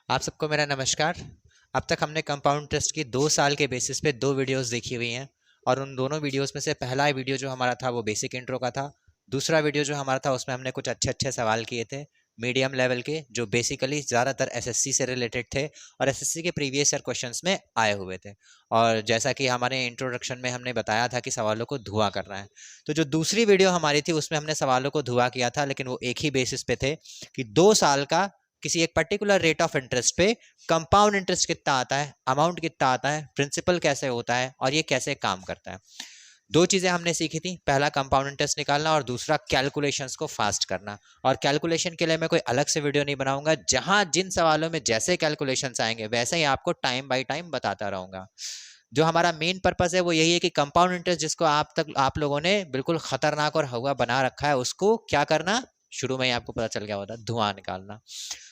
आप सबको मेरा नमस्कार। अब तक हमने कंपाउंड इंटरेस्ट की 2 साल के बेसिस पे 2 वीडियोस देखी हुई हैं और उन दोनों वीडियोस में से पहला वीडियो जो हमारा था वो बेसिक इंट्रो का था। दूसरा वीडियो जो हमारा था उसमें हमने कुछ अच्छे अच्छे सवाल किए थे मीडियम लेवल के, जो बेसिकली ज़्यादातर एसएससी से रिलेटेड थे और एसएससी के प्रीवियस ईयर क्वेश्चंस में आए हुए थे। और जैसा कि हमारे इंट्रोडक्शन में हमने बताया था कि सवालों को धुआं करना है, तो जो दूसरी वीडियो हमारी थी उसमें हमने सवालों को धुआं किया था, लेकिन वो एक ही बेसिस पे थे कि 2 साल का किसी एक पर्टिकुलर रेट ऑफ इंटरेस्ट पे कंपाउंड इंटरेस्ट कितना आता है, अमाउंट कितना आता है, प्रिंसिपल कैसे होता है और ये कैसे काम करता है। दो चीजें हमने सीखी थी, पहला कंपाउंड इंटरेस्ट निकालना और दूसरा कैलकुलेशंस को फास्ट करना। और कैलकुलेशन के लिए मैं कोई अलग से वीडियो नहीं बनाऊंगा, जहां जिन सवालों में जैसे कैलकुलेशंस आएंगे वैसे ही आपको टाइम बाय टाइम बताता रहूंगा। जो हमारा मेन पर्पस है वो यही है कि कंपाउंड इंटरेस्ट जिसको आप लोगों ने बिल्कुल खतरनाक और हवा बना रखा है, उसको क्या करना, शुरू में ही आपको पता चल गया होता, धुआं निकालना।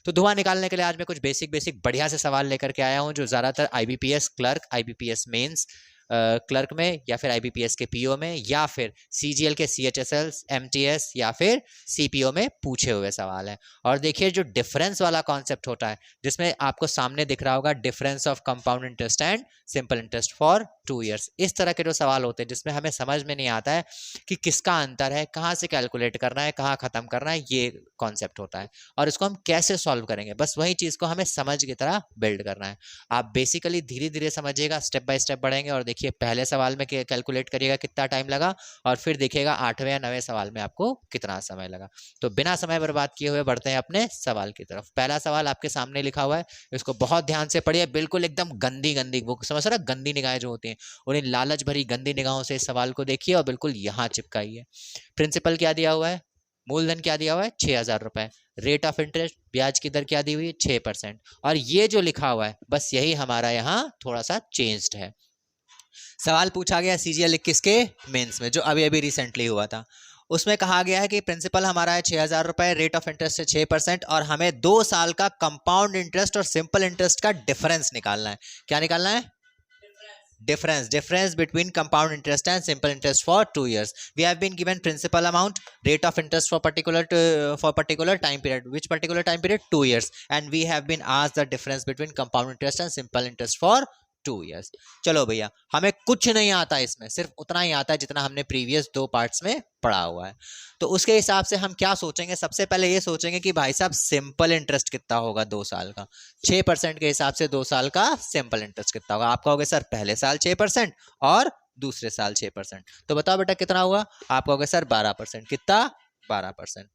तो धुआं निकालने के लिए आज मैं कुछ बेसिक बेसिक बढ़िया से सवाल लेकर के आया हूं, जो ज्यादातर IBPS clerk, IBPS mains clerk में, या फिर आईबीपीएस के पीओ में, या फिर सीजीएल के सीएचएसएल, एमटीएस या फिर सीपीओ में पूछे हुए सवाल है। और देखिए जो डिफरेंस वाला कॉन्सेप्ट होता है, जिसमें आपको सामने दिख रहा होगा difference of compound interest and simple interest for 2 years, इस तरह के जो सवाल होते हैं जिसमें हमें समझ में नहीं आता है कि किसका अंतर है, कहाँ से कैलकुलेट करना है, कहाँ खत्म करना है, ये कॉन्सेप्ट होता है और इसको हम कैसे सॉल्व करेंगे, बस वही चीज को हमें समझ की तरह बिल्ड करना है। आप बेसिकली धीरे धीरे समझिएगा, स्टेप बाय स्टेप बढ़ेंगे और देखिए पहले सवाल में कैलकुलेट करिएगा कितना टाइम लगा और फिर देखिएगा 8वें या 9वें सवाल में आपको कितना समय लगा। तो बिना समय बर्बाद किए हुए बढ़ते हैं अपने सवाल की तरफ। पहला सवाल आपके सामने लिखा हुआ है, इसको बहुत ध्यान से पढ़िए, बिल्कुल एकदम गंदी गंदी, वो समझ रहा, गंदी निगाहें जो होती हैं उन्हें लालच भरी गंदी निगाहों से इस सवाल को देखिए और बिल्कुल यहाँ चिपकाइए। प्रिंसिपल क्या दिया हुआ है, मूलधन क्या दिया हुआ है, 6,000 रुपए। रेट ऑफ इंटरेस्ट, ब्याज की दर क्या दी हुई है, 6%। और ये जो लिखा हुआ है बस यही हमारा यहाँ थोड़ा सा चेंज्ड है। सवाल पूछा गया सीजीएल 21 के मेंस में, जो अभी अभी रिसेंटली हुआ था। उसमें कहा गया है कि प्रिंसिपल हमारा है 6,000 रुपए, रेट ऑफ इंटरेस्ट है 6% और हमें 2 साल का कंपाउंड इंटरेस्ट और सिंपल इंटरेस्ट का डिफरेंस निकालना है। क्या निकालना है? Difference between compound interest and simple interest for 2 years. We have been given principal amount, rate of interest for particular time period. Which particular time period? 2 years. And we have been asked the difference between compound interest and simple interest for 2 years. चलो भैया, हमें कुछ नहीं आता इसमें, सिर्फ उतना ही आता है जितना हमने प्रीवियस 2 पार्ट्स में पढ़ा हुआ है। तो उसके हिसाब से हम क्या सोचेंगे, सबसे पहले ये सोचेंगे कि भाई साहब सिंपल इंटरेस्ट कितना होगा 2 साल का। 6% के हिसाब से 2 साल का सिंपल इंटरेस्ट कितना होगा। आप कहोगे सर पहले साल 6% और दूसरे साल 6%, तो बताओ बेटा कितना हुआ। आप कहोगे सर 12%। कितना? 12%।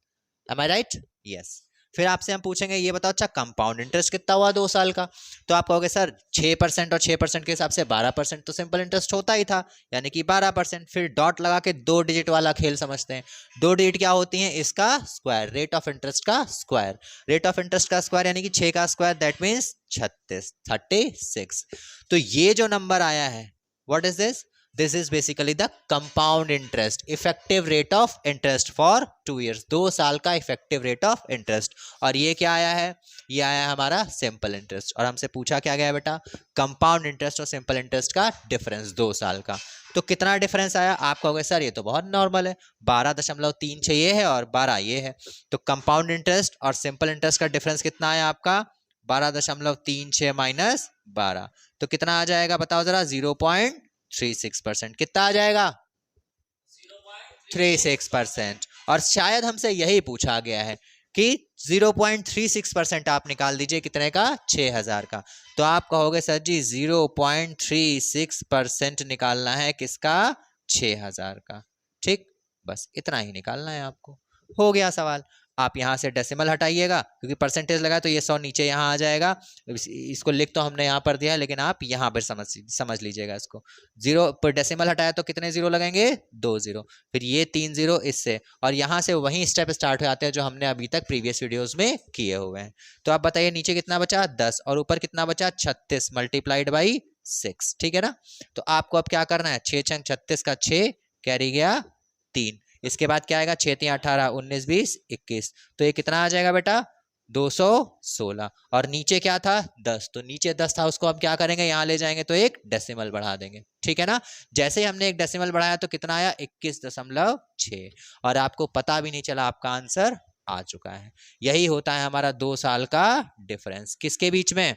एम आई राइट? यस। फिर आपसे हम पूछेंगे ये बताओ अच्छा कंपाउंड इंटरेस्ट कितना हुआ 2 साल का, तो आप कहोगे सर 6% और 6% के हिसाब से 12% तो सिंपल इंटरेस्ट होता ही था, यानी कि 12%। फिर डॉट लगा के 2 डिजिट वाला खेल समझते हैं। 2 डिजिट क्या होती हैं? इसका स्क्वायर, रेट ऑफ इंटरेस्ट का स्क्वायर। रेट ऑफ इंटरेस्ट का स्क्वायर यानी कि 6 का स्क्वायर, दैट मीन्स 36। तो ये जो नंबर आया है, what is this? This is basically the compound interest, effective rate of interest for 2 years, 2 साल का effective rate of interest। और ये क्या आया है? ये आया है हमारा simple interest। और हमसे पूछा क्या गया बेटा? compound interest और simple interest का difference 2 साल का। तो कितना difference आया? आप कहोगे सर ये तो बहुत normal है, 12.36 ये है और 12 ये है। तो compound interest और simple interest का difference कितना आया आपका? 12.36 माइनस 12, तो कितना आ जाएगा बताओ जरा? 0.36%। कितना आ जाएगा? 0.36%। और शायद हमसे यही पूछा गया है कि 0.36% आप निकाल दीजिए कितने का? 6,000 का। तो आप कहोगे सर जी 0.36% निकालना है किसका? 6,000 का। ठीक, बस इतना ही निकालना है आपको, हो गया सवाल। आप यहाँ से डेसिमल हटाइएगा क्योंकि परसेंटेज लगा तो ये 100 नीचे यहाँ आ जाएगा। इसको लिख तो हमने यहाँ पर दिया, लेकिन आप यहाँ पर समझ लीजिएगा इसको। 0 पर डेसिमल हटाया तो कितने जीरो लगेंगे? 2 जीरो, फिर ये 3 जीरो इससे, और यहाँ से वही स्टेप स्टार्ट हो जाते हैं जो हमने अभी तक प्रीवियस वीडियोस में किए हुए हैं। तो आप बताइए नीचे कितना बचा? 10 और ऊपर कितना बचा? 36 मल्टीप्लाइड बाई 6। ठीक है ना? तो आपको अब क्या करना है? 6 छंग 36 का 6 कैरी गया 3, इसके बाद क्या आएगा? 6 3 18 19 20 21, तो ये कितना आ जाएगा बेटा? 216। और नीचे क्या था? 10, तो नीचे 10 था उसको हम क्या करेंगे? यहाँ ले जाएंगे तो एक डेसिमल बढ़ा देंगे। ठीक है ना? जैसे ही हमने एक डेसिमल बढ़ाया तो कितना आया? 21.6, और आपको पता भी नहीं चला आपका आंसर आ चुका है। यही होता है हमारा 2 साल का डिफरेंस, किसके बीच में,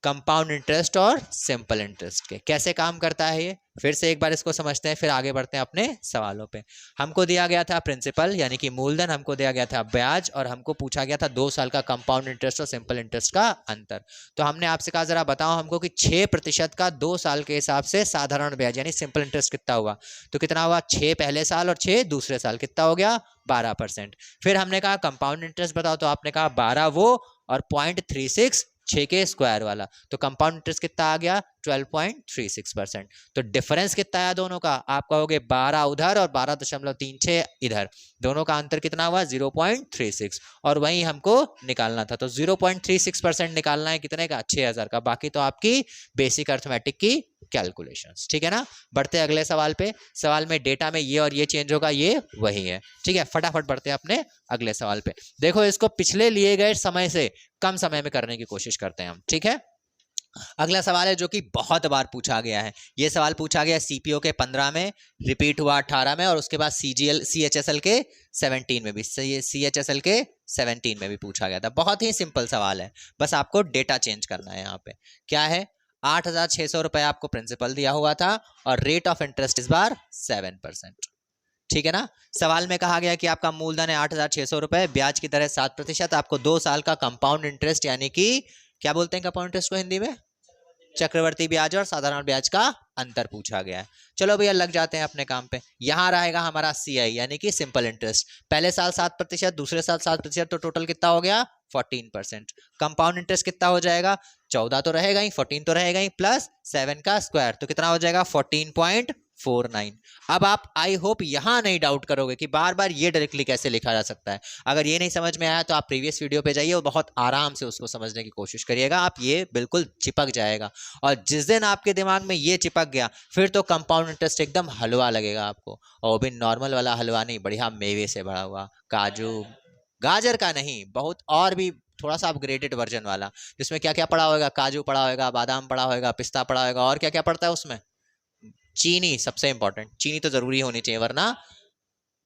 कंपाउंड इंटरेस्ट और सिंपल इंटरेस्ट के। कैसे काम करता है ये, फिर से एक बार इसको समझते हैं, फिर आगे बढ़ते हैं अपने सवालों पे। हमको दिया गया था प्रिंसिपल यानी कि मूलधन, हमको दिया गया था ब्याज, और हमको पूछा गया था 2 साल का कंपाउंड इंटरेस्ट और सिंपल इंटरेस्ट का अंतर। तो हमने आपसे कहा जरा बताओ हमको कि 6% का 2 साल के हिसाब से साधारण ब्याज यानी सिंपल इंटरेस्ट कितना हुआ, तो कितना हुआ, 6 पहले साल और 6 दूसरे साल, कितना हो गया, 12%। फिर हमने कहा कंपाउंड इंटरेस्ट बताओ, तो आपने कहा 12 वो और 0.36 6 के स्क्वायर वाला, तो कंपाउंड इंटरेस्ट कितना आ गया, 12.36%। तो डिफरेंस कितना आया दोनों का, आप कहोगे 12 उधर और 12.36 इधर, दोनों का अंतर कितना हुआ, 0.36, और वही हमको निकालना था। तो 0.36% निकालना है कितने का, 6000 का। बाकी तो आपकी बेसिक अर्थमेटिक की कैलकुलेशंस, ठीक है ना। बढ़ते अगले सवाल पे। सवाल में डेटा में ये और ये चेंज होगा, ये वही है, ठीक है। फटाफट बढ़ते हैं अपने अगले सवाल पे। देखो इसको पिछले लिए गए समय से कम समय में करने की कोशिश करते हैं हम, ठीक है। अगला सवाल है जो कि बहुत बार पूछा गया है। ये सवाल पूछा गया सीपीओ के 15 में, रिपीट हुआ 18 में, और उसके बाद सीएचएसएल के 17 में भी, सीएचएसएल के 17 में भी पूछा गया था। बहुत ही सिंपल सवाल है, बस आपको डेटा चेंज करना है। यहाँ पे क्या है, 8,600 रुपए आपको प्रिंसिपल दिया हुआ था और रेट ऑफ इंटरेस्ट इस बार 7%, ठीक है ना। सवाल में कहा गया कि आपका मूलधन है 8,600 रुपए, ब्याज की दर 7%, आपको 2 साल का कंपाउंड इंटरेस्ट यानी कि क्या बोलते हैं कंपाउंड इंटरेस्ट को हिंदी में, चक्रवर्ती ब्याज और साधारण ब्याज का अंतर पूछा गया है। चलो भैया लग जाते हैं अपने काम पे। यहां रहेगा हमारा सीआई यानी कि सिंपल इंटरेस्ट, पहले साल 7%, दूसरे साल 7%, तो टोटल कितना हो गया, 14%। कंपाउंड इंटरेस्ट कितना हो जाएगा, 14 तो रहेगा ही, 14 तो रहेगा ही, प्लस 7 का स्क्वायर, तो कितना हो जाएगा, 14.49। अब आप आई होप यहां नहीं डाउट करोगे कि बार बार ये डायरेक्टली कैसे लिखा जा सकता है। अगर ये नहीं समझ में आया तो आप प्रीवियस वीडियो पे जाइए और बहुत आराम से उसको समझने की कोशिश करिएगा, आप ये बिल्कुल चिपक जाएगा। और जिस दिन आपके दिमाग में ये चिपक गया, फिर तो कंपाउंड इंटरेस्ट एकदम हलवा लगेगा आपको, और भी नॉर्मल वाला हलवा नहीं, बढ़िया मेवे से भरा हुआ, काजू गाजर का नहीं, बहुत और भी थोड़ा सा अपग्रेडेड वर्जन वाला, जिसमें क्या क्या पड़ा होगा, काजू पड़ा होगा, बादाम पड़ा होगा, पिस्ता पड़ा होगा, और क्या क्या पड़ता है उसमें, चीनी सबसे इंपॉर्टेंट, चीनी तो जरूरी होनी चाहिए, वरना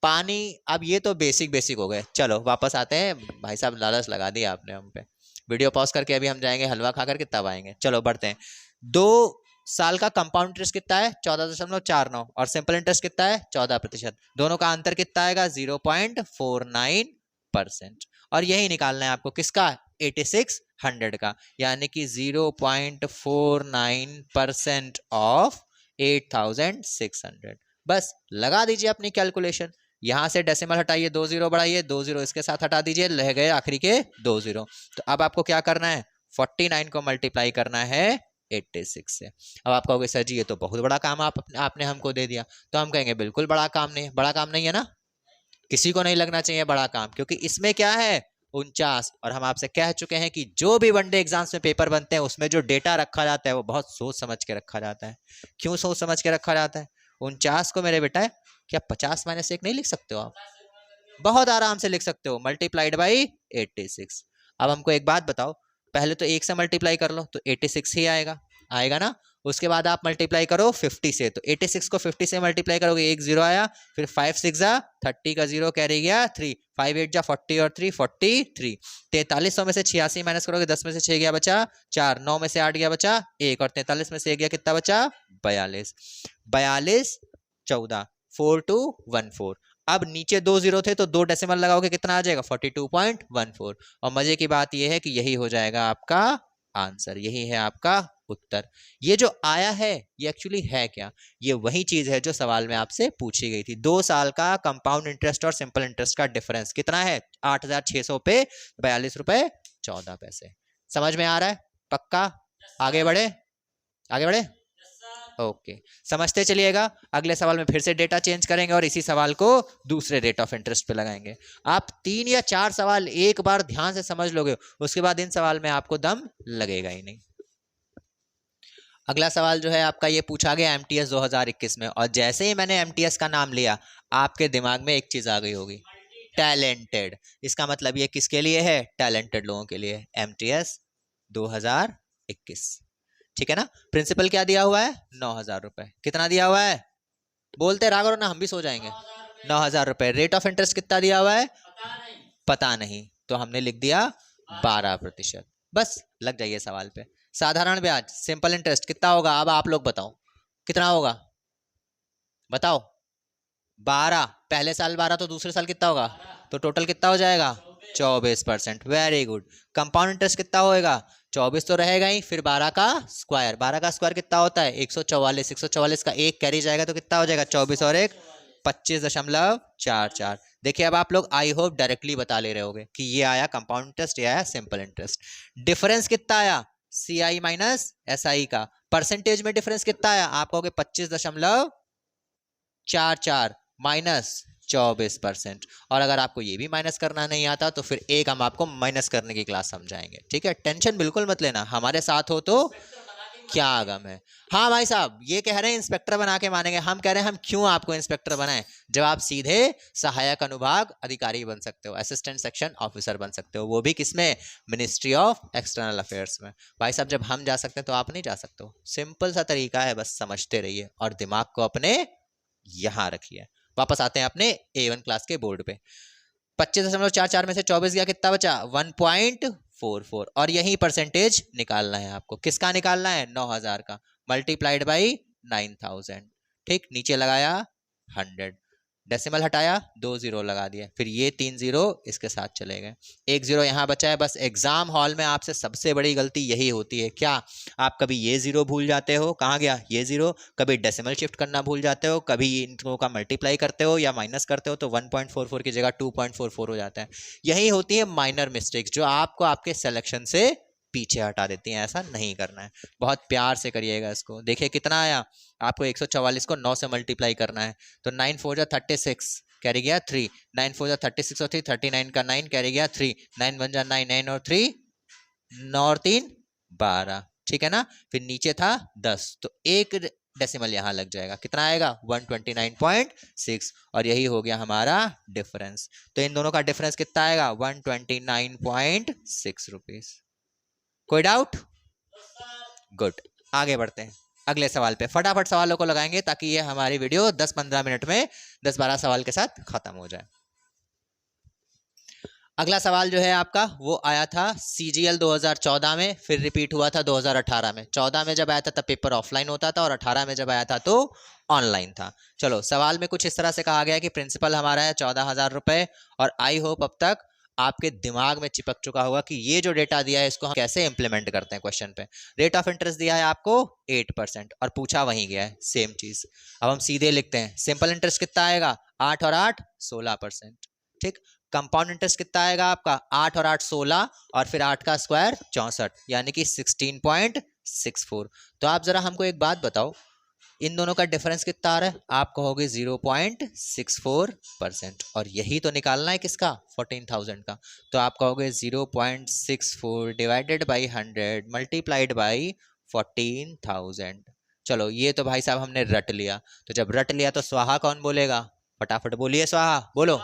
पानी। अब ये तो बेसिक बेसिक हो गए। चलो वापस आते हैं, भाई साहब लालच लगा दिया आपने हम पे। वीडियो पॉज करके अभी हम जाएंगे हलवा खा करके तब आएंगे। चलो बढ़ते हैं। 2 साल का कंपाउंड इंटरेस्ट कितना है, 14.49, और सिंपल इंटरेस्ट कितना है, 14%। दोनों का अंतर कितना आएगा, 0.49%। और यही निकालना है आपको किसका, 8600 का, यानी कि 0.49% ऑफ 8600। बस लगा दीजिए अपनी कैलकुलेशन। यहां से डेसिमल हटाइए, 2 जीरो बढ़ाइए, 2 जीरो इसके साथ हटा दीजिए, रह गए आखिरी के 2 जीरो। तो अब आपको क्या करना है, 49 को मल्टीप्लाई करना है 86 से। अब आप कहोगे सर जी ये तो बहुत बड़ा काम आपने हमको दे दिया, तो हम कहेंगे बिल्कुल बड़ा काम नहीं, बड़ा काम नहीं है ना, किसी को नहीं लगना चाहिए बड़ा काम, क्योंकि इसमें क्या है 49। और हम आपसे कह चुके हैं कि जो भी वनडे एग्जाम्स में पेपर बनते हैं उसमें जो डेटा रखा जाता है वो बहुत सोच समझ के रखा जाता है। क्यों सोच समझ के रखा जाता है, 49 को मेरे बेटा क्या 50-1 नहीं लिख सकते हो आप, बहुत आराम से लिख सकते हो, मल्टीप्लाइड बाई 86। अब हमको एक बात बताओ, पहले तो 1 से मल्टीप्लाई कर लो तो 86 ही आएगा, आएगा ना। उसके बाद आप मल्टीप्लाई करो 50 से, तो 86 को 50 से मल्टीप्लाई करोगे, 1 जीरो आया, फिर 5 6 जा 30 का 0 कैरी गया 3, 5 8 जा 40 और 3 43, 4300 में से 86 माइनस करोगे, 10 में से 6 गया बचा 4, 9 में से 8 गया बचा 1, और 43 में से 1 गया कितना बचा 42, 42 14 4214। अब नीचे 2 जीरो थे तो 2 डेसिमल लगाओगे कितना आ जाएगा 42.14। और मजे की बात यह है कि यही हो जाएगा आपका आंसर, यही है आपका उत्तर। ये जो आया है ये एक्चुअली है क्या, ये वही चीज है जो सवाल में आपसे पूछी गई थी। 2 साल का कंपाउंड इंटरेस्ट और सिंपल इंटरेस्ट का डिफरेंस कितना है, 8,600 पे 42 रुपए 14 पैसे। समझ में आ रहा है पक्का, आगे बढ़े, आगे बढ़े, ओके समझते चलिएगा। अगले सवाल में फिर से डेटा चेंज करेंगे और इसी सवाल को दूसरे रेट ऑफ इंटरेस्ट पे लगाएंगे। आप 3 या 4 सवाल एक बार ध्यान से समझ लोगे, उसके बाद इन सवाल में आपको दम लगेगा ही नहीं। अगला सवाल जो है आपका ये पूछा गया एमटीएस 2021 में, और जैसे ही मैंने एमटीएस का नाम लिया आपके दिमाग में एक चीज आ गई होगी, टैलेंटेड। इसका मतलब ये किसके लिए है, टैलेंटेड लोगों के लिए, एमटीएस 2021, ठीक है ना। प्रिंसिपल क्या दिया हुआ है, 9,000 रुपए। कितना दिया हुआ है, बोलते रहा करो ना, हम भी सो जाएंगे। 9,000 रुपए। रेट ऑफ इंटरेस्ट कितना दिया हुआ है, पता नहीं, तो हमने लिख दिया 12%। बस लग जाइए सवाल पे। साधारण ब्याज सिंपल इंटरेस्ट कितना होगा, अब आप लोग बताओ कितना होगा, बताओ। 12, पहले साल 12 तो दूसरे साल कितना होगा, तो टोटल कितना हो जाएगा 24%। Very good. कंपाउंड इंटरेस्ट कितना होएगा, 24 तो रहेगा ही, फिर 12 का स्क्वायर, 12 का स्क्वायर कितना होता है 144, 144 का एक कैरी जाएगा तो कितना हो जाएगा 24 और 1 25.44। देखिए अब आप लोग आई होप डायरेक्टली बता ले रहे होगे कि ये आया कंपाउंड इंटरेस्ट, ये आया सिंपल इंटरेस्ट। डिफरेंस कितना आया सी आई माइनस एस आई का, परसेंटेज में डिफरेंस कितना आया, आप कहोगे 25.44 माइनस 24%। और अगर आपको ये भी माइनस करना नहीं आता तो फिर एक हम आपको माइनस करने की क्लास समझाएंगे, ठीक है। टेंशन बिल्कुल मत लेना, हमारे साथ हो तो क्या गम है। हाँ भाई साहब, ये कह रहे हैं इंस्पेक्टर बना के मानेंगे, हम कह रहे हैं हम क्यों आपको इंस्पेक्टर बनाएं, जब आप सीधे सहायक अनुभाग अधिकारी बन सकते हो, असिस्टेंट सेक्शन ऑफिसर बन सकते हो, वो भी किसमें, मिनिस्ट्री ऑफ एक्सटर्नल अफेयर्स में। भाई साहब जब हम जा सकते हैं तो आप नहीं जा सकते हो, सिंपल सा तरीका है, बस समझते रहिए और दिमाग को अपने यहां रखिए। वापस आते हैं अपने A1 क्लास के बोर्ड पे। 25.44 में से 24 गया, कितना बचा 1.44, और यही परसेंटेज निकालना है आपको। किसका निकालना है, 9000 का, मल्टीप्लाइड बाई 9000। ठीक, नीचे लगाया 100, डेसिमल हटाया, 2 0 लगा दिए, फिर ये 3 0 इसके साथ चले गए, 1 0 यहाँ बचा है। बस एग्जाम हॉल में आपसे सबसे बड़ी गलती यही होती है, क्या आप कभी ये 0 भूल जाते हो, कहाँ गया ये 0, कभी डेसिमल शिफ्ट करना भूल जाते हो, कभी इनको का मल्टीप्लाई करते हो या माइनस करते हो तो 1.44 की जगह 2.44 हो जाता है। यही होती है माइनर मिस्टेक्स जो आपको आपके सिलेक्शन से पीछे हटा देती हैं, ऐसा नहीं करना है। बहुत प्यार से करिएगा इसको। देखिए कितना आया, आपको 144 को 9 से मल्टीप्लाई करना है, तो 9 4 जा 36, कैरी गया 3, 9 4 जा 36 और 3 39 का 9 कैरी गया 3, 9 1 जा 9, 9 और 3 9 और 3 12, ठीक है ना। फिर नीचे था 10, तो एक डेसिमल यहाँ लग जाएगा, कितना आएगा 129.6, और यही हो गया हमारा डिफरेंस। तो इन दोनों का डिफरेंस कितना आएगा 129.6 रुपीज। कोई डाउट? गुड, आगे बढ़ते हैं अगले सवाल पे। फटाफट सवालों को लगाएंगे ताकि ये हमारी वीडियो 10-15 मिनट में 10-12 सवाल के साथ खत्म हो जाए। अगला सवाल जो है आपका वो आया था CGL 2014 में, फिर रिपीट हुआ था 2018 में। 14 में जब आया था तब पेपर ऑफलाइन होता था और 18 में जब आया था तो ऑनलाइन था। चलो सवाल में कुछ इस तरह से कहा गया है कि प्रिंसिपल हमारा है 14,000 रुपए, और आई होप अब तक आपके दिमाग में चिपक चुका होगा कि ये जो डेटा दिया है इसको हम कैसे इंप्लीमेंट करते हैं क्वेश्चन पे। रेट ऑफ इंटरेस्ट दिया है आपको 8% और पूछा वहीं गया है सेम चीज। अब हम सीधे लिखते हैं, सिंपल इंटरेस्ट कितना आएगा 8 और 8 16%, ठीक। कंपाउंड इंटरेस्ट कितना आएगा आपका 8 और 8 16, और फिर 8 का स्क्वायर 64, यानी कि 16.64। तो आप जरा हमको एक बात बताओ, इन दोनों का डिफरेंस कितना आ रहा है, आप कहोगे 0.64%, और यही तो निकालना है किसका 14,000 का। तो आप कहोगे 0.64 डिवाइडेड बाई 100 मल्टीप्लाइड बाई 14,000। चलो ये तो भाई साहब हमने रट लिया, तो जब रट लिया तो स्वाहा कौन बोलेगा, फटाफट बोलिए स्वाहा, बोलो।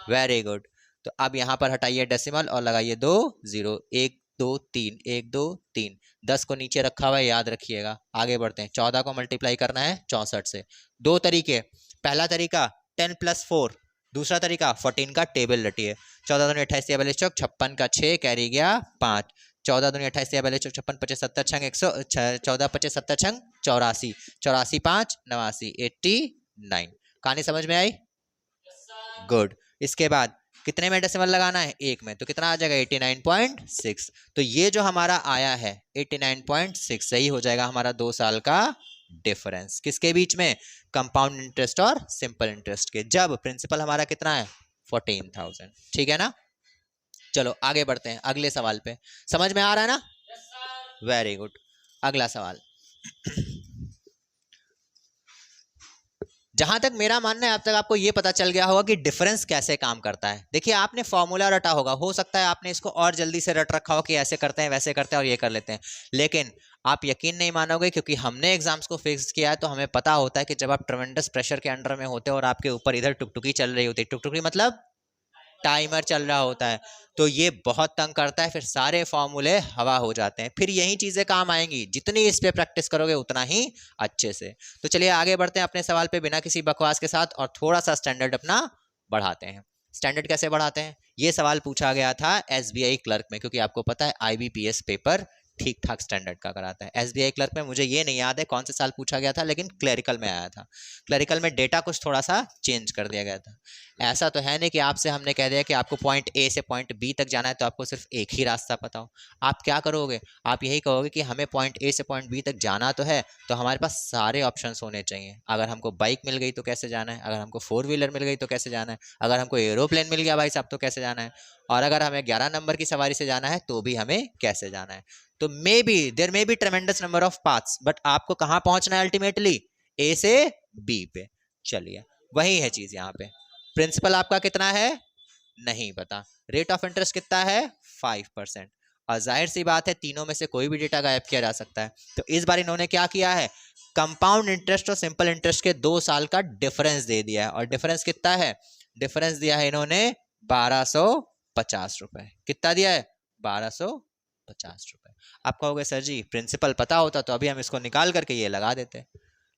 Very good. तो अब यहां पर हटाइए डेसिमल और लगाइए 2 0, 1 2 3, 1 2 3, 10 को नीचे रखा हुआ है याद रखिएगा। आगे बढ़ते हैं, 14 को मल्टीप्लाई करना है 64 से। दो तरीके, पहला तरीका 10 + 4, दूसरा तरीका 14 का टेबल रटिए। 14 दूनी 28 42 चौक 56 का 6 कैरी गया 5, 14 दूनी 28 42 चौक 56 25 70 छंग 100, 14 25 70 छंग 84, 84 5 89, 89। कहानी समझ में आई? गुड। इसके बाद कितने में डेसिमल लगाना है, एक में, तो कितना आ जाएगा 89.6। तो ये जो हमारा आया है 89.6 सही हो जाएगा हमारा 2 साल का डिफरेंस। किसके बीच में, कंपाउंड इंटरेस्ट और सिंपल इंटरेस्ट के, जब प्रिंसिपल हमारा कितना है 14,000, ठीक है ना। चलो आगे बढ़ते हैं अगले सवाल पे। समझ में आ रहा है ना? Very good. अगला सवाल जहां तक मेरा मानना है अब तक आपको ये पता चल गया होगा कि डिफरेंस कैसे काम करता है। देखिए आपने फॉर्मूला रटा होगा, हो सकता है आपने इसको और जल्दी से रट रखा हो कि ऐसे करते हैं वैसे करते हैं और ये कर लेते हैं, लेकिन आप यकीन नहीं मानोगे क्योंकि हमने एग्जाम्स को फिक्स किया है तो हमें पता होता है कि जब आप ट्रेमेंडस प्रेशर के अंडर में होते हो और आपके ऊपर इधर टुकटुकी चल रही होती है, टुकटुकी मतलब टाइमर चल रहा होता है, तो ये बहुत तंग करता है, फिर सारे फॉर्मूले हवा हो जाते हैं। फिर यही चीजें काम आएंगी, जितनी इस पे प्रैक्टिस करोगे उतना ही अच्छे से। तो चलिए आगे बढ़ते हैं अपने सवाल पे बिना किसी बकवास के साथ और थोड़ा सा स्टैंडर्ड अपना बढ़ाते हैं। स्टैंडर्ड कैसे बढ़ाते हैं ये सवाल पूछा गया था एसबीआई क्लर्क में, क्योंकि आपको पता है आईबीपीएस पेपर ठीक ठाक स्टैंडर्ड का कराता है। एसबीआई क्लर्क में मुझे ये नहीं याद है कौन से साल पूछा गया था, लेकिन क्लरिकल में आया था। क्लरिकल में डेटा कुछ थोड़ा सा चेंज कर दिया गया था। ऐसा तो है नहीं कि आपसे हमने कह दिया कि आपको पॉइंट ए से पॉइंट बी तक जाना है तो आपको सिर्फ एक ही रास्ता पता हो। आप क्या करोगे, आप यही कहोगे कि हमें पॉइंट ए से पॉइंट बी तक जाना तो है, तो हमारे पास सारे ऑप्शंस होने चाहिए। अगर हमको बाइक मिल गई तो कैसे जाना है, अगर हमको 4 व्हीलर मिल गई तो कैसे जाना है, अगर हमको एरोप्लेन मिल गया भाई साहब तो कैसे जाना है, और अगर हमें 11 नंबर की सवारी से जाना है तो भी हमें कैसे जाना है। तो may be there may be tremendous number of paths, but आपको कहां पहुंचना है अल्टीमेटली, ए से बी पे। चलिए वही है चीज यहाँ पे। प्रिंसिपल आपका कितना है नहीं पता, रेट ऑफ इंटरेस्ट कितना है 5%, और जाहिर सी बात है तीनों में से कोई भी डेटा गायब किया जा सकता है। तो इस बार इन्होंने क्या किया है, कंपाउंड इंटरेस्ट और सिंपल इंटरेस्ट के 2 साल का डिफरेंस दे दिया है। और डिफरेंस कितना है, डिफरेंस दिया है इन्होंने 1250 रुपए। कितना दिया है 1250 रुपए। आप कहोगे सर जी प्रिंसिपल पता होता तो अभी हम इसको निकाल करके ये लगा देते,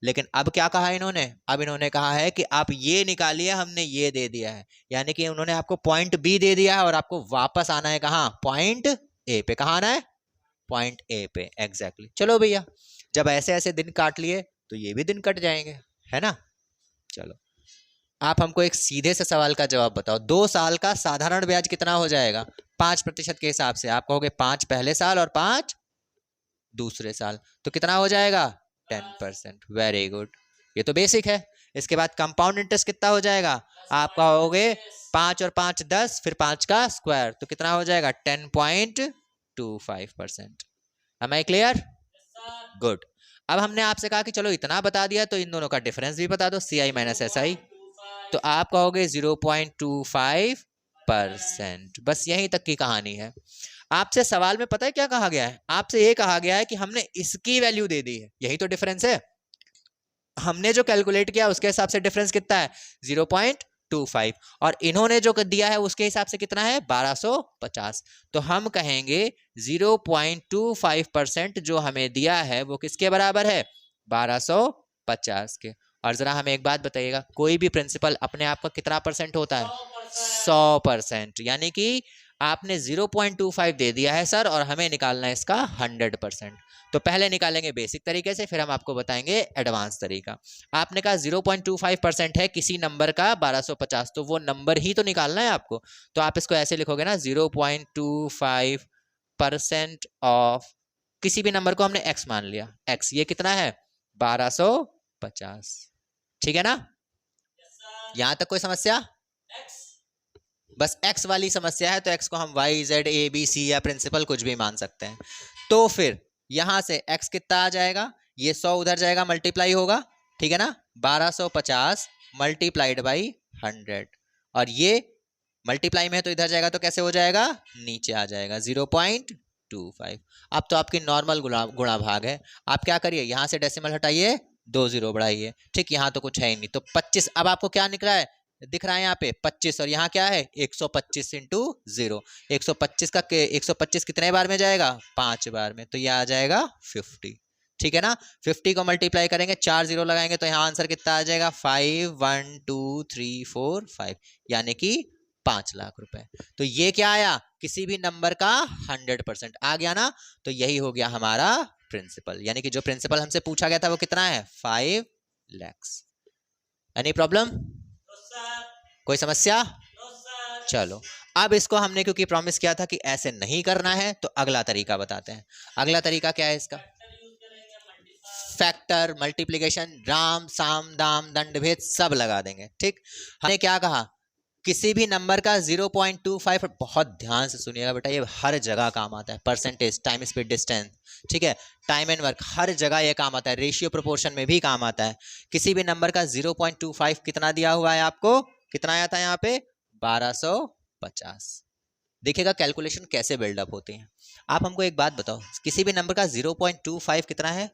लेकिन अब क्या कहा इन्होंने, अब इन्होंने कहा है कि आप ये निकालिए, हमने ये दे दिया है। यानी कि उन्होंने आपको पॉइंट बी दे दिया है और आपको वापस आना है कहाँ, पॉइंट ए पे। कहाँ आना है, पॉइंट ए पे, एग्जैक्टली। चलो भैया, जब ऐसे ऐसे दिन काट लिए तो ये भी दिन कट जाएंगे, है ना। चलो आप हमको एक सीधे से सवाल का जवाब बताओ, 2 साल का साधारण ब्याज कितना हो जाएगा 5% के हिसाब से। आप कहोगे 5 पहले साल और 5 दूसरे साल, तो कितना हो जाएगा 10%। वेरी गुड, ये तो बेसिक है। इसके बाद कंपाउंड इंटरेस्ट कितना हो जाएगा, आप कहोगे 5 और 5 10, फिर 5 का स्क्वायर, तो कितना हो जाएगा 10.25%। Am I clear, good. अब हमने आपसे कहा कि चलो इतना बता दिया तो इन दोनों का डिफरेंस भी बता दो, सी आई माइनस एस आई। तो आप कहोगे 0.25%। बस यहीं तक की कहानी है। आपसे सवाल में पता है क्या कहा गया है, आपसे ये कहा गया है कि हमने इसकी वैल्यू दे दी है, यही तो डिफरेंस है। हमने जो कैलकुलेट किया उसके हिसाब से डिफरेंस कितना है 0.25, और इन्होंने जो दिया है उसके हिसाब से कितना है 1250। तो हम कहेंगे 0.25% जो हमें दिया है वो किसके बराबर है 1250 के। और जरा हमें एक बात बताइएगा, कोई भी प्रिंसिपल अपने आप का कितना परसेंट होता है 100%। यानी कि आपने 0.25 दे दिया है सर, और हमें निकालना है इसका 100%। तो पहले निकालेंगे बेसिक तरीके से, फिर हम आपको बताएंगे एडवांस तरीका। आपने कहा 0.25% है किसी नंबर का 1250, तो वो नंबर ही तो निकालना है आपको। तो आप इसको ऐसे लिखोगे ना, 0.25% ऑफ किसी भी नंबर को हमने x मान लिया, x ये कितना है 1250, ठीक है ना। यहां तक कोई समस्या, बस x वाली समस्या है तो x को हम y z a b c या प्रिंसिपल कुछ भी मान सकते हैं। तो फिर यहां से x कितना आ जाएगा, ये 100 उधर जाएगा मल्टीप्लाई होगा, ठीक है ना, 1250 मल्टीप्लाइड बाई 100, और ये मल्टीप्लाई में है तो इधर जाएगा तो कैसे हो जाएगा, नीचे आ जाएगा 0.25। अब तो आपकी नॉर्मल गुणा भाग है। आप क्या करिए, यहां से डेसिमल हटाइए, 2 जीरो बढ़ाइए, ठीक, यहाँ तो कुछ है ही नहीं, तो 25। अब आपको क्या निकला है, दिख रहा है यहाँ पे 25, और यहाँ क्या है 125 इंटू 0। 125 का 125 कितने बार में जाएगा 5 बार में, तो यह आ जाएगा 50, ठीक है ना। 50 को मल्टीप्लाई करेंगे, 4 जीरो लगाएंगे तो यहाँ आंसर कितना आ जाएगा 5 1 2 3 4 5, यानी कि 5 लाख रुपए। तो ये क्या आया, किसी भी नंबर का 100% आ गया ना। तो यही हो गया हमारा प्रिंसिपल, यानी कि जो प्रिंसिपल हमसे पूछा गया था वो कितना है 5 lakhs। एनी प्रॉब्लम, कोई समस्या, चलो अब इसको हमने क्योंकि प्रॉमिस किया था कि ऐसे नहीं करना है, तो अगला तरीका बताते हैं। अगला तरीका क्या है इसका, फैक्टर, मल्टीप्लिकेशन, राम साम दाम दंड भेद सब लगा देंगे, ठीक। हमने क्या कहा, किसी भी नंबर का 0.25, बहुत ध्यान से सुनिएगा बेटा, ये हर जगह काम आता है। परसेंटेज, टाइम स्पीड डिस्टेंस, ठीक है, टाइम एंड वर्क, हर जगह ये काम आता है। रेशियो प्रोपोर्शन में भी काम आता है। किसी भी नंबर का 0.25 कितना दिया हुआ है आपको, कितना आया था यहाँ पे 1250। देखिएगा कैलकुलेशन कैसे बिल्डअप होती है। आप हमको एक बात बताओ, किसी भी नंबर का 0.25 कितना है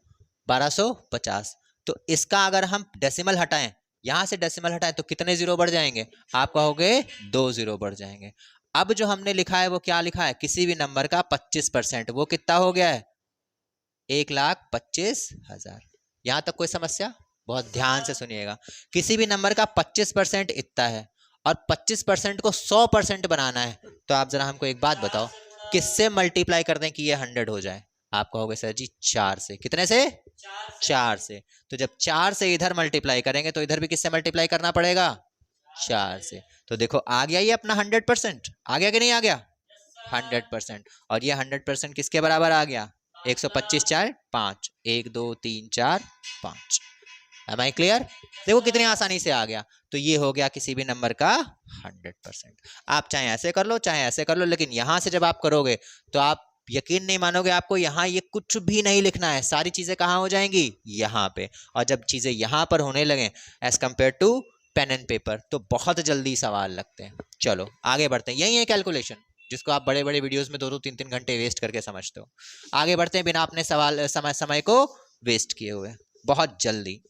1250, तो इसका अगर हम डेसिमल हटाएं, यहां से डेसिमल हटाएं तो कितने जीरो बढ़ जाएंगे, आप कहोगे 2 जीरो बढ़ जाएंगे। अब जो हमने लिखा है वो क्या लिखा है, किसी भी नंबर का 25%, वो कितना हो गया है 1,25,000। यहां तक कोई समस्या, बहुत ध्यान से सुनिएगा। किसी भी नंबर का 25% इतना है, और 25% को 100% बनाना है, तो आप जरा हमको एक बात बताओ, किससे मल्टीप्लाई कर दें कि ये 100 हो जाए? आप कहोगे सर जी 4 से। कितने से? 4 से। तो जब 4 से इधर मल्टीप्लाई करेंगे तो इधर भी किससे मल्टीप्लाई करना पड़ेगा? 4 से। तो देखो आ गया ये अपना 100%, आ गया कि नहीं आ गया? 100%। और ये 100% किसके बराबर आ गया? 125 4 5, 1 2 3 4 5। Am I clear? देखो कितनी आसानी से आ गया। तो ये हो गया किसी भी नंबर का 100%। आप चाहे ऐसे कर लो चाहे ऐसे कर लो, लेकिन यहां से जब आप करोगे तो आप यकीन नहीं मानोगे, आपको यहाँ ये कुछ भी नहीं लिखना है, सारी चीजें कहाँ हो जाएंगी? यहाँ पे। और जब चीजें यहाँ पर होने लगे as compare to pen and paper, तो बहुत जल्दी सवाल लगते हैं। चलो आगे बढ़ते हैं। यही है कैलकुलेशन जिसको आप बड़े बड़े वीडियोस में 2 2 3 3 घंटे वेस्ट करके समझते हो। आगे बढ़ते हैं बिना अपने सवाल समय को वेस्ट किए हुए, बहुत जल्दी।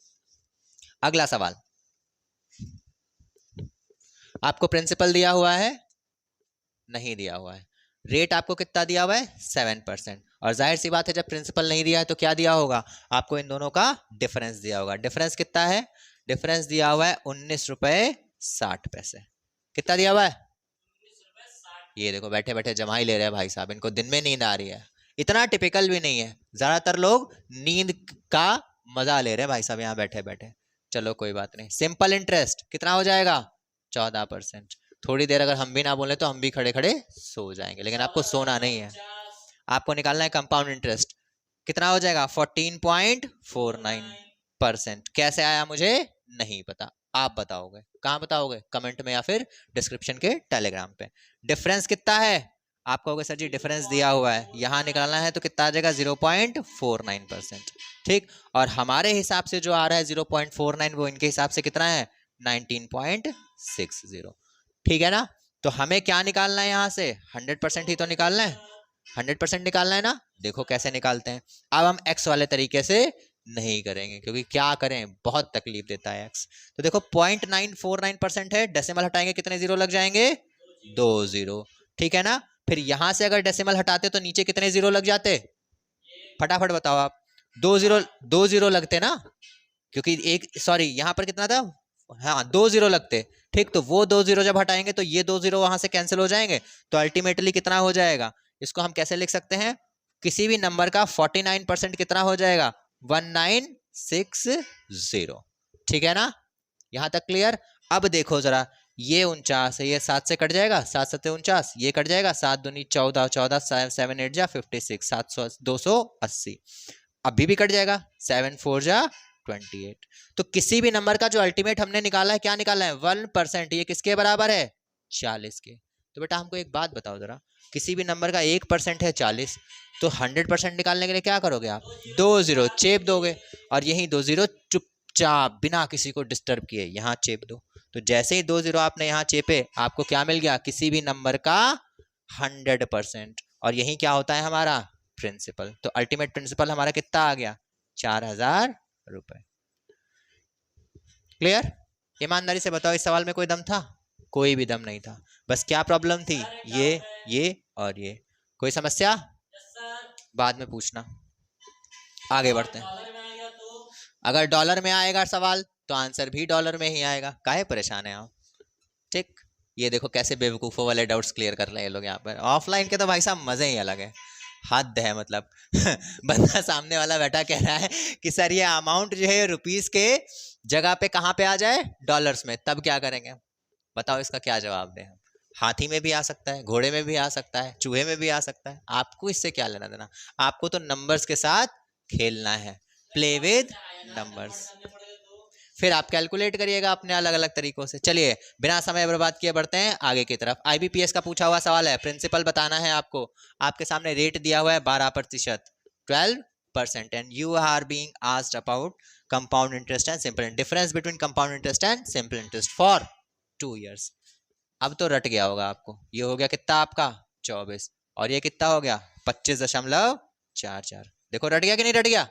अगला सवाल, आपको प्रिंसिपल दिया हुआ है? नहीं दिया हुआ है। रेट आपको कितना दिया हुआ है? 7%। और जाहिर सी बात है जब प्रिंसिपल नहीं दिया है तो क्या दिया होगा? आपको इन दोनों का डिफरेंस दिया होगा। डिफरेंस कितना है? डिफरेंस दिया हुआ है 19 रुपए 60 पैसे। कितना दिया हुआ है? ये देखो बैठे बैठे जमा ही ले रहे हैं भाई साहब, इनको दिन में नींद आ रही है। इतना टिपिकल भी नहीं है, ज्यादातर लोग नींद का मजा ले रहे हैं भाई साहब यहाँ बैठे बैठे। चलो कोई बात नहीं। सिंपल इंटरेस्ट कितना हो जाएगा? 14%। थोड़ी देर अगर हम भी ना बोले तो हम भी खड़े खड़े सो जाएंगे, लेकिन आपको सोना नहीं है, आपको निकालना है कंपाउंड इंटरेस्ट। कितना हो जाएगा? 14.49%। कैसे आया मुझे नहीं पता, आप बताओगे। कहाँ बताओगे? कमेंट में या फिर डिस्क्रिप्शन के टेलीग्राम पे। डिफरेंस कितना है? आप कहोगे सर जी डिफरेंस दिया हुआ है, यहां निकालना है तो कितना आ जाएगा? 0.49%। ठीक। और हमारे हिसाब से जो आ रहा है 0.49, वो इनके हिसाब से कितना है? 19.60। ठीक है ना? तो हमें क्या निकालना है यहाँ से? 100% ही तो निकालना है। 100% निकालना है ना? देखो कैसे निकालते हैं। अब हम एक्स वाले तरीके से नहीं करेंगे, क्योंकि क्या करें, बहुत तकलीफ देता है एक्स। तो देखो 0.949% है, डेसिमल हटाएंगे कितने जीरो लग जाएंगे? 2 जीरो। ठीक है ना? फिर यहां से अगर डेसिमल हटाते तो नीचे कितने जीरो लग जाते? फटाफट बताओ आप। 2 जीरो लगते ना, क्योंकि एक सॉरी यहां पर कितना था? हाँ 2 जीरो लगते। ठीक। तो वो 2 जीरो जब हटाएंगे तो ये 2 जीरो वहां से कैंसिल हो जाएंगे, तो अल्टीमेटली कितना हो जाएगा? इसको हम कैसे लिख सकते हैं? किसी भी नंबर का 49% कितना हो जाएगा? 1960। ठीक है ना? यहां तक क्लियर? अब देखो जरा, ये 49 है, ये 7 से कट जाएगा, 7 7 49, ये कट जाएगा, 7 दूनी 14, 14 7 8 जा 56, 700 280, अभी भी कट जाएगा, 7 4 जा 28। तो किसी भी नंबर का जो अल्टीमेट हमने निकाला है, क्या निकाला है? 1%। ये किसके बराबर है? 40 के। तो बेटा हमको एक बात बताओ जरा, किसी भी नंबर का 1% है 40, तो 100% निकालने के लिए क्या करोगे आप? 2 जीरो चेप दोगे, और यही 2 जीरो चुपचाप बिना किसी को डिस्टर्ब किए यहाँ चेप दो। तो जैसे ही 2 जीरो आपने यहाँ चेपे, आपको क्या मिल गया? किसी भी नंबर का 100%। और यही क्या होता है हमारा? प्रिंसिपल। तो अल्टीमेट प्रिंसिपल हमारा कितना आ गया? 4000 रुपए। क्लियर? ईमानदारी से बताओ, इस सवाल में कोई दम था? कोई भी दम नहीं था। बस क्या प्रॉब्लम थी? ये और ये। कोई समस्या? बाद में पूछना। आगे बढ़ते हैं। अगर डॉलर में आएगा सवाल तो आंसर भी डॉलर में ही आएगा, काहे परेशान है आप? ठीक। ये देखो कैसे बेवकूफों वाले डाउट्स क्लियर कर रहे हैं ये लोग यहाँ पर। ऑफलाइन के तो भाई साहब मजे ही अलग है, हद है मतलब। बंदा सामने वाला बैठा कह रहा है कि सर ये अमाउंट जो है रुपीस के जगह पे कहाँ पे आ जाए? डॉलर्स में। तब क्या करेंगे? बताओ इसका क्या जवाब दें? हाथी में भी आ सकता है, घोड़े में भी आ सकता है, चूहे में भी आ सकता है, आपको इससे क्या लेना देना? आपको तो नंबर्स के साथ खेलना है, प्ले विद नंबर्स। फिर आप कैलकुलेट करिएगा अपने अलग अलग तरीकों से। चलिए बिना समय बर्बाद किए बढ़ते हैं आगे की तरफ। आईबीपीएस का पूछा हुआ सवाल है, प्रिंसिपल बताना है आपको। आपके सामने रेट दिया हुआ है 12%, 12%, and you are being asked about compound interest and simple interest, difference between compound interest and simple interest for 2 years। अब तो रट गया होगा आपको। ये हो गया कितना आपका? 24, और ये कितना हो गया? 25.44। देखो रट गया कि नहीं रट गया?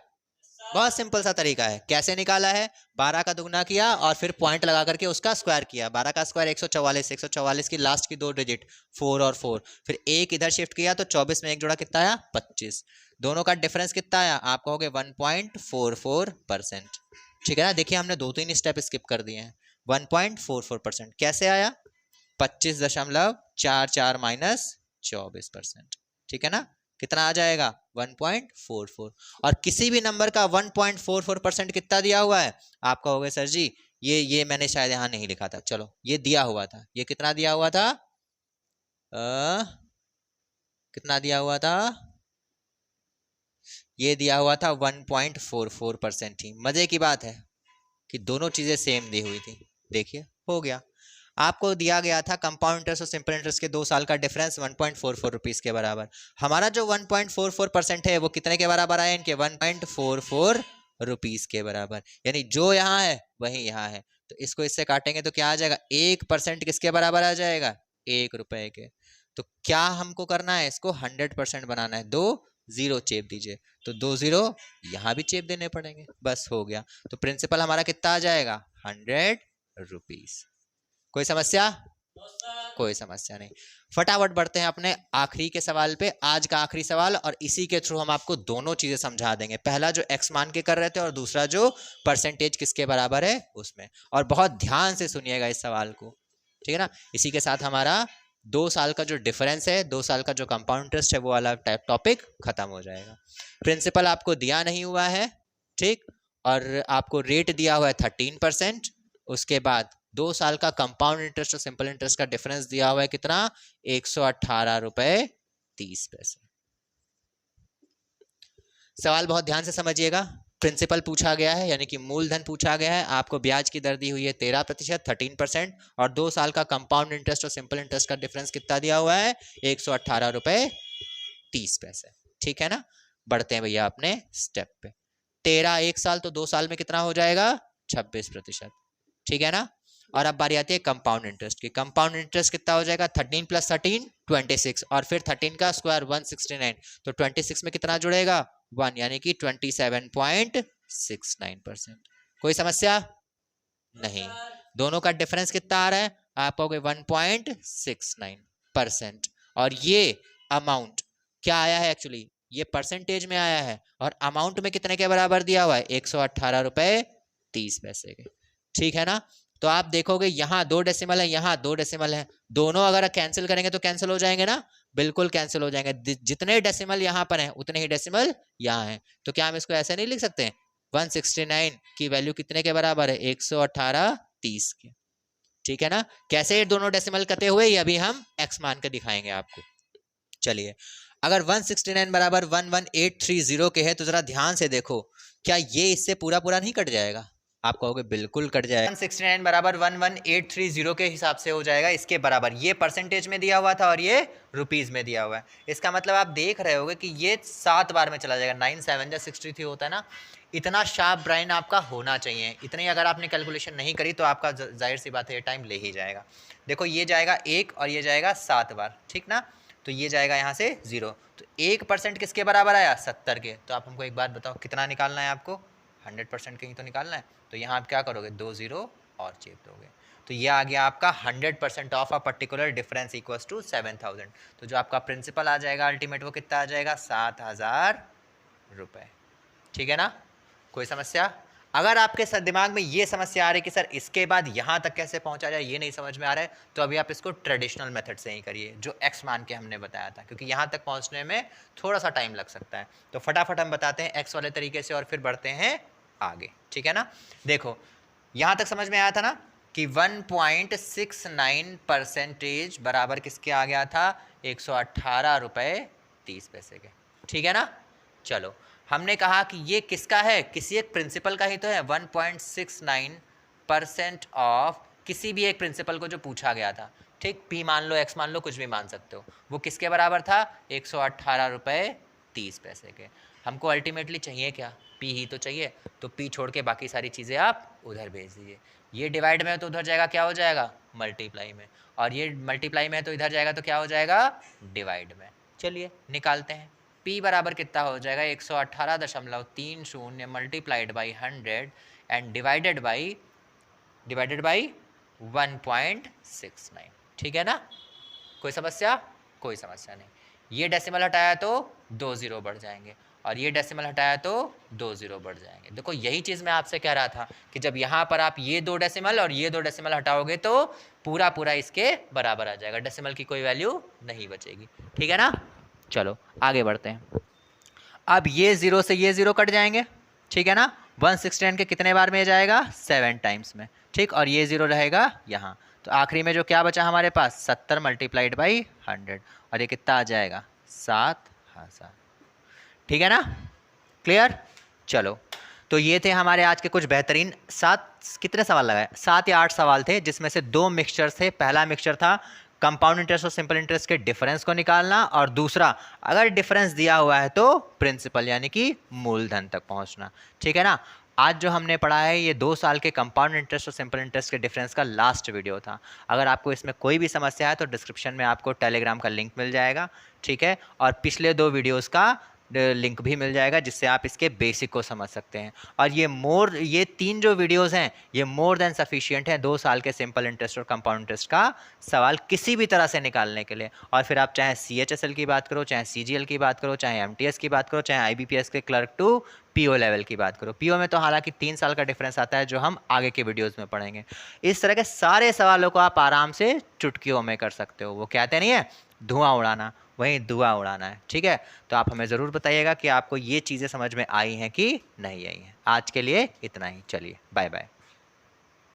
बहुत सिंपल सा तरीका है। कैसे निकाला है? 12 का दुगना किया और फिर पॉइंट लगा करके उसका स्क्वायर किया। 12 का स्क्वायर 144, 144 की लास्ट की 2 डिजिट 4 और 4, फिर एक इधर शिफ्ट किया तो 24 में एक जोड़ा कितना आया? 25। दोनों का डिफरेंस कितना आया? आप कहोगे 1.44%। ठीक है ना? देखिए हमने 2-3 स्टेप स्किप कर दिए हैं। 1.44%। कैसे आया? 25.44 माइनस 24%, ठीक है ना। कितना आ जाएगा 1.44। और किसी भी नंबर का 1.44% कितना दिया हुआ है, आप कहोगे सर जी ये मैंने शायद यहाँ नहीं लिखा था, चलो ये दिया हुआ था, ये कितना दिया हुआ था, कितना दिया हुआ था, ये दिया हुआ था 1.44% ही। मजे की बात है कि दोनों चीजें सेम दी हुई थी। देखिए हो गया। आपको दिया गया था कंपाउंड इंटरेस्ट और सिंपल इंटरेस्ट के 2 साल का डिफरेंस 1.44 रुपीज के बराबर। हमारा जो 1.44% है वो कितने के बराबर आया, इनके 1.44 रुपीज के बराबर। यानी जो यहाँ है वही यहाँ है, तो इसको इससे काटेंगे तो क्या आ जाएगा, 1% किसके बराबर आ जाएगा, 1 रुपए के। तो क्या हमको करना है, इसको 100% बनाना है। 2 0 चेप दीजिए, तो 2 0 यहाँ भी चेप देने पड़ेंगे, बस हो गया। तो प्रिंसिपल हमारा कितना आ जाएगा, 100 रुपीज। कोई समस्या, कोई समस्या नहीं। फटाफट बढ़ते हैं अपने आखिरी के सवाल पे, आज का आखिरी सवाल, और इसी के थ्रू हम आपको दोनों चीजें समझा देंगे। पहला जो एक्स मान के कर रहे थे और दूसरा जो परसेंटेज किसके बराबर है उसमें। और बहुत ध्यान से सुनिएगा इस सवाल को, ठीक है ना। इसी के साथ हमारा 2 साल का जो डिफरेंस है, 2 साल का जो कंपाउंड इंटरेस्ट है वो वाला टॉपिक खत्म हो जाएगा। प्रिंसिपल आपको दिया नहीं हुआ है, ठीक, और आपको रेट दिया हुआ है 13%। उसके बाद 2 साल का कंपाउंड इंटरेस्ट और सिंपल इंटरेस्ट का डिफरेंस दिया हुआ है कितना, 118 रुपए 30 पैसे। सवाल बहुत ध्यान से समझिएगा। प्रिंसिपल पूछा गया है, यानी कि मूलधन पूछा गया है, आपको ब्याज की दर दी हुई है 13%, 13%, और 2 साल का कंपाउंड इंटरेस्ट और सिंपल इंटरेस्ट का डिफरेंस कितना दिया हुआ है, 118 रुपए 30 पैसे, ठीक है ना। बढ़ते हैं भैया अपने स्टेप पे। 13 1 साल, तो 2 साल में कितना हो जाएगा, 26%, ठीक है ना। और अब बारी आती है कंपाउंड इंटरेस्ट की। कंपाउंड इंटरेस्ट कितना हो जाएगा, 13 + 13 26, और फिर 13 का स्क्वायर 169, तो 26 में कितना जुड़ेगा, 1, यानी कि 27.69%। कोई समस्या नहीं। दोनों का डिफरेंस कितना आ रहा है, आप कहोगे 1.69%। और ये अमाउंट क्या आया है, एक्चुअली ये परसेंटेज में आया है, और अमाउंट में कितने के बराबर दिया हुआ है, 118 रुपए 30 पैसे के, ठीक है ना। तो आप देखोगे यहाँ 2 डेसिमल है, यहाँ 2 डेसिमल है, दोनों अगर कैंसिल करेंगे तो कैंसिल हो जाएंगे ना, बिल्कुल कैंसिल हो जाएंगे। जितने डेसिमल यहाँ पर हैं उतने ही डेसिमल यहाँ हैं। तो क्या हम इसको ऐसे नहीं लिख सकते, 169 की वैल्यू कितने के बराबर है, 118 30 के, ठीक है ना। कैसे ये दोनों डेसिमल कटे हुए, ये अभी हम एक्स मान के दिखाएंगे आपको। चलिए, अगर 169 बराबर 11830 के है तो जरा ध्यान से देखो, क्या ये इससे पूरा पूरा नहीं कट जाएगा, आप कहोगे बिल्कुल कट जाएगा। 169 बराबर 11830 के हिसाब से हो जाएगा इसके बराबर। ये परसेंटेज में दिया हुआ था और ये रुपीज में दिया हुआ है। इसका मतलब आप देख रहे होगे कि ये 7 बार में चला जाएगा। 9 7 63 होता है ना। इतना शार्प ब्रेन आपका होना चाहिए। इतनी अगर आपने कैलकुलेशन नहीं करी तो आपका जाहिर सी बात है ये टाइम ले ही जाएगा। देखो ये जाएगा 1 और ये जाएगा 7 बार, ठीक ना। तो ये जाएगा यहाँ से 0। तो 1% किसके बराबर आया, 70 के। तो आप हमको एक बात बताओ कितना निकालना है आपको, 100% कहीं तो निकालना है। तो यहाँ आप क्या करोगे, 2 0 और चेप दोगे। तो ये आ गया आपका 100% of a particular difference equals to 7000। तो जो आपका प्रिंसिपल आ जाएगा अल्टीमेट वो कितना आ जाएगा, 7000 रुपये, ठीक है ना। कोई समस्या, अगर आपके दिमाग में ये समस्या आ रही कि सर इसके बाद यहाँ तक कैसे पहुँचा जाए ये नहीं समझ में आ रहा है, तो अभी आप इसको ट्रेडिशनल मेथड से ही करिए जो एक्स मान के हमने बताया था, क्योंकि यहाँ तक पहुँचने में थोड़ा सा टाइम लग सकता है। तो फटाफट हम बताते हैं एक्स वाले तरीके से और फिर बढ़ते हैं आगे, ठीक है ना। देखो यहाँ तक समझ में आया था ना कि 1.69% बराबर किसके आ गया था, 118 रुपये 30 पैसे के, ठीक है ना। चलो हमने कहा कि ये किसका है, किसी एक प्रिंसिपल का ही तो है। 1.69% ऑफ किसी भी एक प्रिंसिपल को जो पूछा गया था, ठीक, पी मान लो, एक्स मान लो, कुछ भी मान सकते हो। वो किसके बराबर था, 118 रुपये 30 पैसे के। हमको अल्टीमेटली चाहिए क्या, पी ही तो चाहिए। तो पी छोड़ के बाकी सारी चीज़ें आप उधर भेज दीजिए। ये डिवाइड में है तो उधर जाएगा, क्या हो जाएगा, मल्टीप्लाई में। और ये मल्टीप्लाई में है तो इधर जाएगा तो क्या हो जाएगा, डिवाइड में। चलिए निकालते हैं। P बराबर कितना हो जाएगा, 118.30 multiplied by 100 and divided by 1.69, ठीक है ना। कोई समस्या, कोई समस्या नहीं। ये डेसिमल हटाया तो 2 0 बढ़ जाएंगे और ये डेसिमल हटाया तो 2 0 बढ़ जाएंगे। देखो यही चीज़ मैं आपसे कह रहा था कि जब यहाँ पर आप ये 2 डेसिमल और ये 2 डेसिमल हटाओगे तो पूरा पूरा इसके बराबर आ जाएगा, डेसिमल की कोई वैल्यू नहीं बचेगी। ठीक है ना, चलो आगे बढ़ते हैं। अब ये 0 से ये 0 कट जाएंगे, ठीक है ना। 1/16 के कितने बार में जाएगा, 7 टाइम्स में, ठीक। और ये 0 रहेगा यहाँ, तो आखिरी में जो क्या बचा हमारे पास, 70 मल्टीप्लाइड बाई 100, और ये कितना आ जाएगा, 7000। ठीक है ना, क्लियर। चलो, तो ये थे हमारे आज के कुछ बेहतरीन कितने सवाल लगाए, 7 या 8 सवाल थे, जिसमें से 2 मिक्सचर्स थे। पहला मिक्सचर था कंपाउंड इंटरेस्ट और सिंपल इंटरेस्ट के डिफरेंस को निकालना, और दूसरा अगर डिफरेंस दिया हुआ है तो प्रिंसिपल यानी कि मूलधन तक पहुंचना। ठीक है ना। आज जो हमने पढ़ा है ये 2 साल के कंपाउंड इंटरेस्ट और सिंपल इंटरेस्ट के डिफरेंस का लास्ट वीडियो था। अगर आपको इसमें कोई भी समस्या है तो डिस्क्रिप्शन में आपको टेलीग्राम का लिंक मिल जाएगा, ठीक है। और पिछले 2 वीडियोस का लिंक भी मिल जाएगा, जिससे आप इसके बेसिक को समझ सकते हैं। और ये 3 जो वीडियोस हैं ये मोर देन सफिशिएंट हैं 2 साल के सिंपल इंटरेस्ट और कंपाउंड इंटरेस्ट का सवाल किसी भी तरह से निकालने के लिए। और फिर आप चाहे CHSL की बात करो, चाहे CGL की बात करो, चाहे MTS की बात करो, चाहे IBPS के क्लर्क टू PO लेवल की बात करो। PO में तो हालांकि 3 साल का डिफरेंस आता है, जो हम आगे के वीडियोस में पढ़ेंगे। इस तरह के सारे सवालों को आप आराम से चुटकियों में कर सकते हो। वो कहते नहीं है धुआं उड़ाना, वहीं धुआं उड़ाना है। ठीक है, तो आप हमें ज़रूर बताइएगा कि आपको ये चीज़ें समझ में आई हैं कि नहीं आई हैं। आज के लिए इतना ही, चलिए बाय बाय।